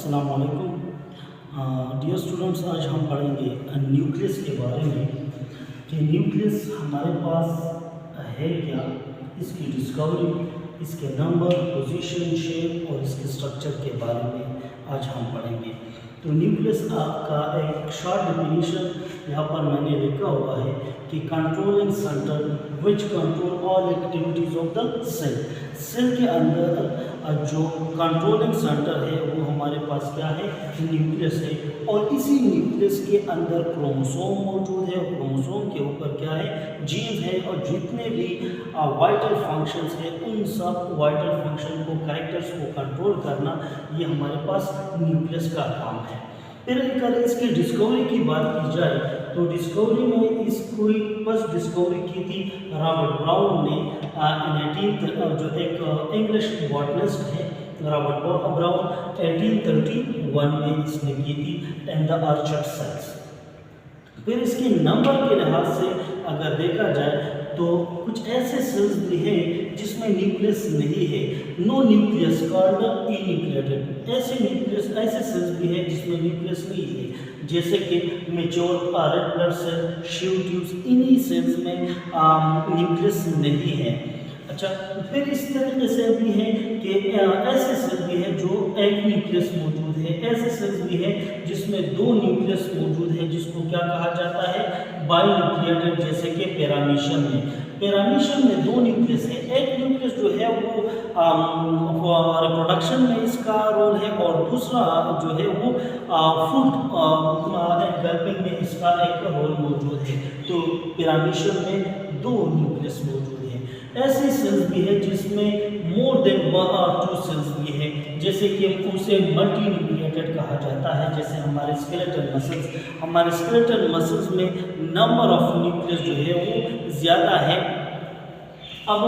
अस्सलाम वालेकुम dear students. आज हम पढ़ेंगे न्यूक्लियस के बारे में कि न्यूक्लियस हमारे पास है क्या, इसकी डिस्कवरी, इसके नंबर, पोजीशन, शेप और इसके स्ट्रक्चर के बारे में आज हम पढ़ेंगे। तो न्यूक्लियस का एक शॉर्ट डेफिनेशन यहाँ पर मैंने लिखा हुआ है कि controlling centre which control all activities of the cell. Cell के अंदर जो कंट्रोलिंग सेंटर है वो हमारे पास क्या है, न्यूक्लियस है। और इसी न्यूक्लियस के अंदर क्रोमोसोम मौजूद है और क्रोमोसोम के ऊपर क्या है, जीन है। और जितने भी वाइटल फंक्शंस है उन सब वाइटल फंक्शन को, कैरेक्टर्स को कंट्रोल करना ये हमारे पास न्यूक्लियस का काम है। फिर अगर इसकी डिस्कवरी की बात की जाए तो डिस्कवरी में इसको फर्स्ट डिस्कवरी की थी रॉबर्ट ब्राउन ने जो एक इंग्लिश बॉटनिस्ट है रॉबर्ट ब्राउन 1831 में इसने की थी इन द ऑर्चर्ड सेल्स। फिर इसके नंबर के लिहाज से अगर देखा जाए तो कुछ ऐसे सेल्स भी हैं जिसमें न्यूक्लियस नहीं है, नो न्यूक्लियस कॉल्ड इन्यूक्लिएटेड। ऐसे सेल्स भी हैं जिसमें न्यूक्लियस नहीं है, जैसे कि mature red blood cell, sieve tubes, इन्हीं सेल्स में न्यूक्लियस नहीं है। अच्छा, फिर इस तरीके से भी है कि ऐसे सेल भी है जो एक न्यूक्लियस मौजूद है, ऐसे सेल्स भी है जिसमें दो न्यूक्लियस मौजूद है, जिसको क्या कहा जाता है, बाइन्यूक्लिएटेड। जैसे कि पैरामीशियम में दो न्यूक्लियस है, एक न्यूक्लियस जो है वो रिप्रोडक्शन में इसका रोल है और दूसरा जो है वो फूड डेवलपिंग में इसका एक रोल मौजूद है। तो पैरामीशियम में दो न्यूक्लियस मौजूद है। ऐसे सेल्स भी है जिसमें मोर देन 1 और 2 सेल्स भी है, जैसे कि उसे मल्टी न्यूक्लिएटेड कहा जाता है। जैसे हमारे स्केलेटल मसल्स में नंबर ऑफ न्यूक्लियस जो है वो ज़्यादा है। अब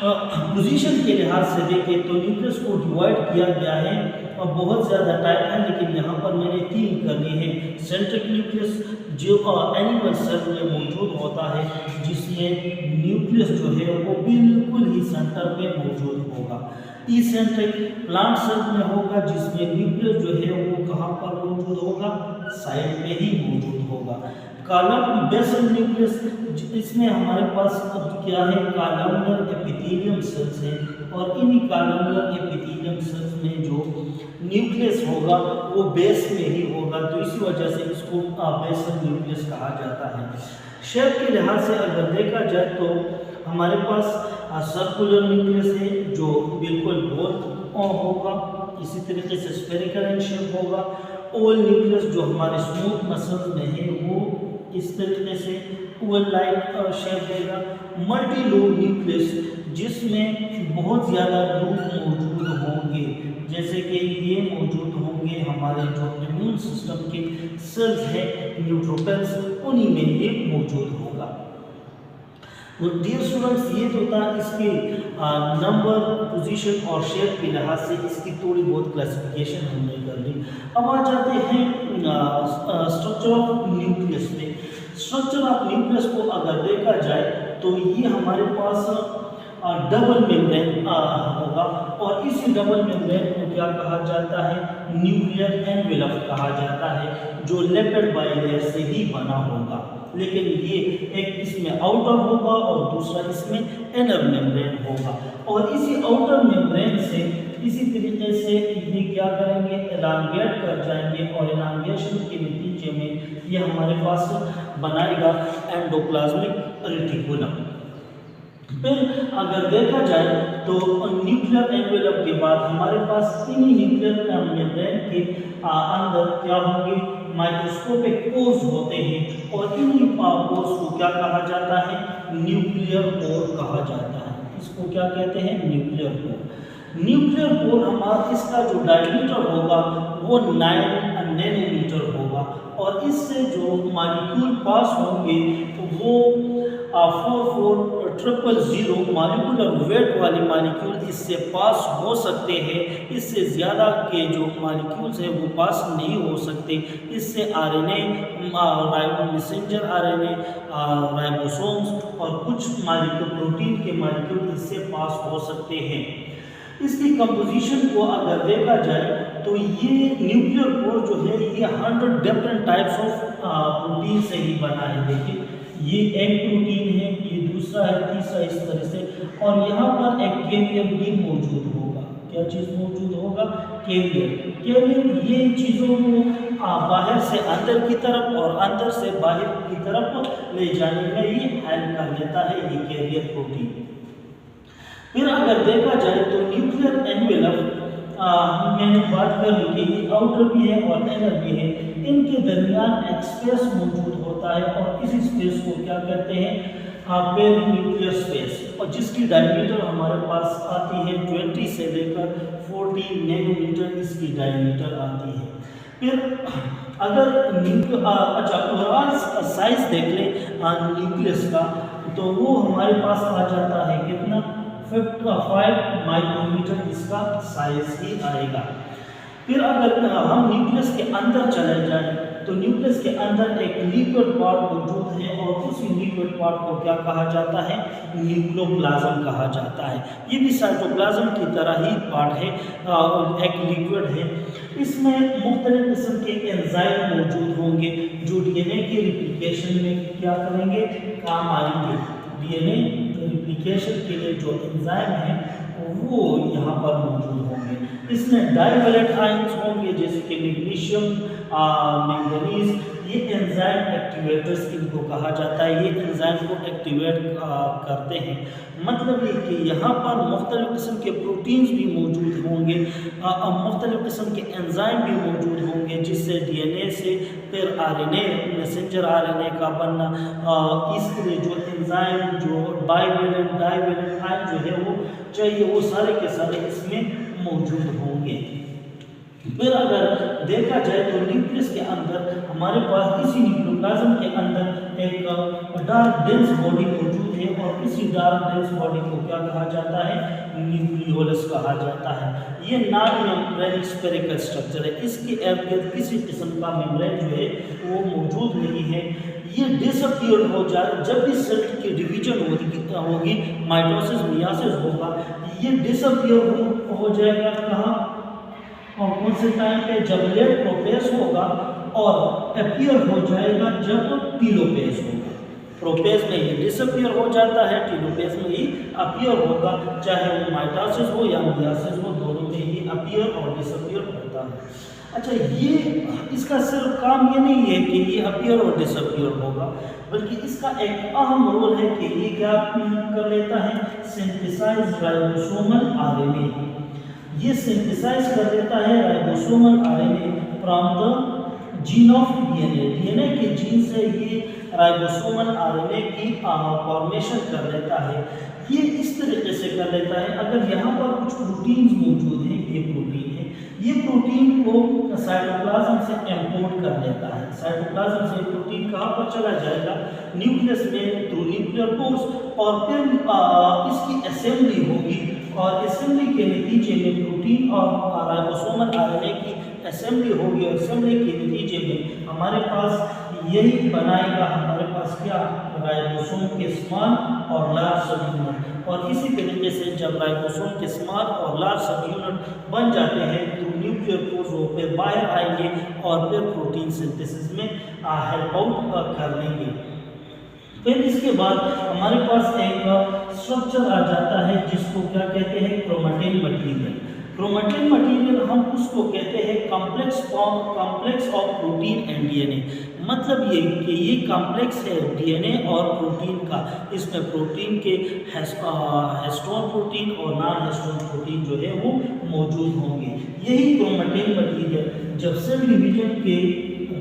पोजीशन के लिहाज से देखें तो न्यूक्लियस को डिवाइड किया गया है और बहुत ज़्यादा टाइप है, लेकिन यहाँ पर मैंने 3 कर लिए हैं। सेंट्रिक न्यूक्लियस जो एनिमल सेल में मौजूद होता है, जिसमें न्यूक्लियस जो है वो बिल्कुल ही सेंटर में मौजूद होगा। इसेंट्रिक प्लांट सेल में होगा, जिसमें न्यूक्लियस जो है वो कहाँ पर मौजूद होगा, साइड में ही मौजूद होगा। कॉलम बेसल न्यूक्लियस, इसमें हमारे पास क्या है, कॉलमनर एपिथेलियम सेल्स है और इन्हीं कॉलमनर एपिथेलियम सेल्स में जो न्यूक्लियस होगा वो बेस में ही होगा, तो इसी वजह से इसको बेसल न्यूक्लियस कहा जाता है। शेप के लिहाज से अगर देखा जाए तो हमारे पास सर्कुलर न्यूक्लियस है जो बिल्कुल गोल होगा, इसी तरीके से स्फेरिकल इन शेप होगा। ओवल न्यूक्लियस जो हमारे स्मूथ मसल्स में है वो इस तरीके से ओवल लाइक शेप देगा। मल्टी लोब न्यूक्लियस जिसमें बहुत ज़्यादा लूप मौजूद होंगे, जैसे कि ये मौजूद होंगे हमारे जो इम्यून सिस्टम के सेल्स हैं न्यूट्रोफिल्स, उन्हीं में ये मौजूद होगा। तो डियर स्टूडेंट्स, ये तो था इसके नंबर, पोजीशन और शेप के लिहाज से इसकी थोड़ी बहुत क्लासिफिकेशन हमने कर ली। अब आ जाते हैं स्ट्रक्चर ऑफ न्यूक्लियस में। स्ट्रक्चर ऑफ न्यूक्लियस को अगर देखा जाए तो ये हमारे पास डबल मेम्ब्रेन होगा और इसी डबल मेम्ब्रेन को क्या कहा जाता है, न्यूक्लियर एनवेलप कहा जाता है, जो लिपिड बाइलेयर से ही बना होगा। लेकिन ये एक इसमें आउटर होगा और दूसरा इसमें इनर मेम्ब्रेन होगा। और इसी आउटर मेम्ब्रेन से इसी तरीके से ये क्या करेंगे, एलांगेट कर जाएंगे और एलांगेशन के नतीजे में ये हमारे पास बनाएगा एंडोप्लाज्मिक रेटिकुलम। फिर अगर देखा जाए तो न्यूक्लियर एनवेलप के बाद हमारे पास इन्हीं न्यूक्लियर मेम्ब्रेन के अंदर क्या होंगे, माइक्रोस्कोपिक पोर्स होते हैं और इन्हीं पोर्स को क्या कहा जाता है, न्यूक्लियर पोर कहा जाता है। इसको क्या कहते हैं, न्यूक्लियर पोर। न्यूक्लियर पोर हमारा इसका जो डायमीटर होगा वो 9 नैनोमीटर होगा और इससे जो मॉलिक्यूल पास होंगे वो 4400 मॉलिक्यूलर वेट वाले मॉलिक्यूल इससे पास हो सकते हैं। इससे ज़्यादा के जो मॉलिक्यूल्स हैं वो पास नहीं हो सकते। इससे आरएनए, मैसेंजर आरएनए, राइबोसोम्स और कुछ मॉलिक्यूल, प्रोटीन के मॉलिक्यूल इससे पास हो सकते हैं। इसकी कंपोजिशन को अगर देखा जाए तो ये न्यूक्लियर पोर जो है ये 100 डिफरेंट टाइप्स ऑफ प्रोटीन से ही बना है। देखिए ये एक प्रोटीन है, ये दूसरा है, तीसरा, इस तरह से। और यहाँ पर एक कैरियर भी मौजूद होगा। क्या चीज़ मौजूद होगा? कैरियर। कैरियर ये चीज़ों को बाहर से अंदर की तरफ और अंदर से बाहर की तरफ ले जाने में ये हेल्प कर देता है, ये कैरियर प्रोटीन। फिर अगर देखा जाए तो न्यूक्लियर एनवेलप मैंने बात कर ली कि ये आउटर भी है और इनर भी है। इनके दरमियान एक स्पेस मौजूद होता है और इसी स्पेस को क्या कहते हैं? पेरीन्यूक्लियर स्पेस, और जिसकी डायमीटर हमारे पास आती है 20 से लेकर 40 नैनोमीटर इसकी डायमीटर आती है। फिर अगर ओवरऑल साइज देख लें न्यूक्लियस का, तो वो हमारे पास आ जाता है कितना? 5 माइक्रोमीटर इसका साइज ही आएगा। फिर अगर हम न्यूक्लियस के अंदर चले जाएं तो न्यूक्लियस के अंदर एक लिक्विड पार्ट मौजूद है और उसी लिक्विड पार्ट को क्या कहा जाता है? न्यूक्लियोप्लाज्म कहा जाता है। ये भी साइटोप्लाज्म की तरह ही पार्ट है, एक लिक्विड है। इसमें मुख्तलिफ किस्म के एंजाइम मौजूद होंगे जो डीएनए के रिप्लिकेशन में क्या करेंगे? काम आएंगे। डीएनए रिप्लिकेशन के लिए जो एंजाइम है वो यहाँ पर मौजूद होंगे। इसमें डाइवैलेंट आयंस होंगे जैसे कि मैग्नीशियम, मैंगनीज। ये एंजाइम एक्टिवेटर्स इनको कहा जाता है। ये एंजाइम को एक्टिवेट करते हैं। मतलब ये कि यहाँ पर मुख्तलिफ किस्म के प्रोटीन्स भी मौजूद होंगे, मुख्तलिफ किस्म के एंजाइम भी मौजूद होंगे जिससे डीएनए से फिर आरएनए, मैसेंजर आरएनए का बनना। इसके लिए जो एंजाइम, जो बाइवैलेंट, डाइवैलेंट आयन जो है वो चाहिए, वो सारे के सारे इसमें मौजूद होंगे। फिर अगर देखा जाए तो न्यूक्लियस के अंदर हमारे पास इसी न्यूक्लियोप्लाज्म के अंदर एक डार्क डेंस बॉडी मौजूद है और इसी डार्क डेंस बॉडी को क्या कहा जाता है? न्यूक्लियोलस कहा जाता है। ये नॉन मेम्ब्रेन स्फेरिकल स्ट्रक्चर है। इसके इर्द गिर्द किसी किस्म का मेम्ब्रेन जो है वो मौजूद नहीं है। ये डिसअपीयर हो जाए जब भी सेल की डिवीजन होगी, माइटोसिस, मियासिस होगा, ये डिसअपीयर हो जाएगा। कहाँ और कौन से टाइम पे? जब लेट प्रोपेस होगा, और अपीयर हो जाएगा जब टीलोपेस होगा। प्रोपेस में ये डिसअपीयर हो जाता है, टीलोपेस में ही अपीयर होगा। चाहे वो माइटोसिस हो या मियासिस हो, दोनों में ही अपीयर और डिसअपीयर होता है। अच्छा, ये इसका सिर्फ काम ये नहीं है कि ये अपीयर और डिसअपीयर होगा, बल्कि इसका एक अहम रोल है कि ये क्या कर लेता है? Synthesise ribosomal RNA. ये सिंथेसाइज कर देता है ribosomal RNA from the gene of DNA. DNA के जीन से ये राइबोसोमल आरएनए की फॉर्मेशन कर लेता है। ये इस तरीके से कर लेता है। अगर यहाँ पर कुछ प्रोटीन्स मौजूद हैं, ये प्रोटीन है, ये प्रोटीन को साइटोप्लाज्म से इंपोर्ट कर लेता है। साइटोप्लाज्म से प्रोटीन कहाँ पर चला जाएगा? न्यूक्लियस में थ्रू न्यूक्लियर पोर्स, और फिर इसकी असेंबली होगी और असेंबली के नतीजे में प्रोटीन और राइबोसोमल आरएनए की असेंबली होगी। और असेंबली के नतीजे में हमारे पास यही बनाएगा, हमारे पास क्या? राइबोसोम के स्मॉल और लार्ज सब यूनिट। और इसी तरीके से जब राइबोसोम के स्मॉल और लार्ज सब यूनिट बन जाते हैं तो न्यूक्लियर पोर्स वो फिर बाहर आएंगे और फिर प्रोटीन सिंथेसिस में हेल्प आउट कर लेंगे। फिर इसके बाद हमारे पास एक स्ट्रक्चर आ जाता है जिसको क्या कहते हैं? Chromatin material. क्रोमैटिन मटीरियल हम उसको कहते हैं complex of protein and DNA. मतलब ये कि ये कॉम्प्लेक्स है डीएनए और प्रोटीन का। इसमें प्रोटीन के हिस्टोन प्रोटीन और नॉन हिस्टोन प्रोटीन जो है वो मौजूद होंगे। यही क्रोमैटिन मटीरियल जब सेल डिवीजन के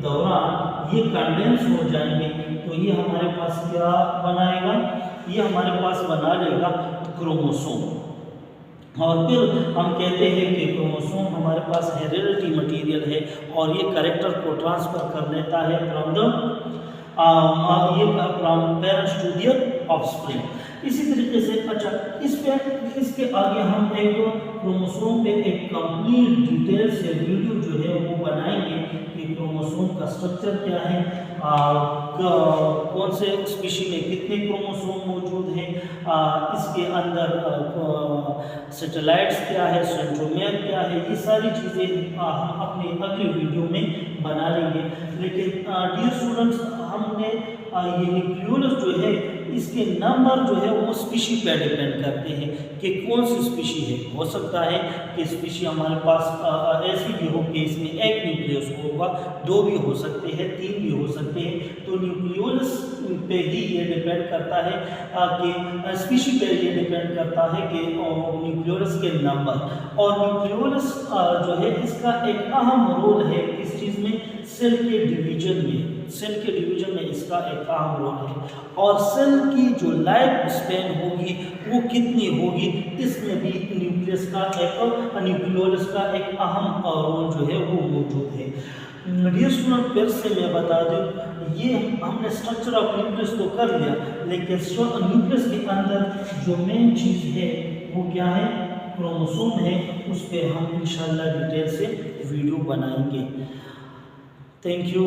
दौरान ये कंडेंस हो जाएंगे तो ये हमारे पास क्या बनाएगा? ये हमारे पास बना लेगा क्रोमोसोम। और फिर हम कहते हैं कि क्रोमोसोम हमारे पास हेरेडिटरी मटेरियल है और ये कैरेक्टर को ट्रांसफर कर लेता है from parents to their offspring. इसी तरीके से अच्छा, इसके आगे हम एक क्रोमोसोम पे एक कंप्लीट डिटेल से वीडियो जो है वो बनाएंगे कि क्रोमोसोम का स्ट्रक्चर क्या है, कौन से स्पीशी में कितने क्रोमोसोम मौजूद हैं, इसके अंदर सैटेलाइट्स क्या है, सेंट्रोमियर क्या है, ये सारी चीज़ें हम अपने अगले वीडियो में बना लेंगे। लेकिन डियर स्टूडेंट्स, हमने ये न्यूक्लियोलस जो है इसके नंबर जो है वो स्पीशी पे डिपेंड करते हैं कि कौन सी स्पीशी है। हो सकता है कि स्पीशी हमारे पास ऐसी भी हो कि इसमें एक न्यूक्लियस होगा, 2 भी हो सकते हैं, 3 भी हो सकते हैं। तो न्यूक्लियोलस पे ही ये डिपेंड करता है कि स्पीशी पे ये डिपेंड करता है कि न्यूक्लियोलस के नंबर। और न्यूक्लियोलस जो है इसका एक अहम रोल है किस चीज़ में, सेल के डिवीजन में। सेल के डिवीजन में इसका एक अहम रोल है। और सेल की जो लाइफ स्पैन होगी वो कितनी होगी, इसमें भी न्यूक्लियोलस का एक अहम रोल जो है वो मौजूद है। डियर स्टूडेंट, फिर से मैं बता दूं, ये हमने स्ट्रक्चर ऑफ न्यूक्लियस तो कर लिया, लेकिन न्यूक्लियस के अंदर जो मेन चीज़ है वो क्या है, क्रोमोसोम है। उस पर हम इंशाल्लाह डिटेल से वीडियो बनाएंगे। Thank you.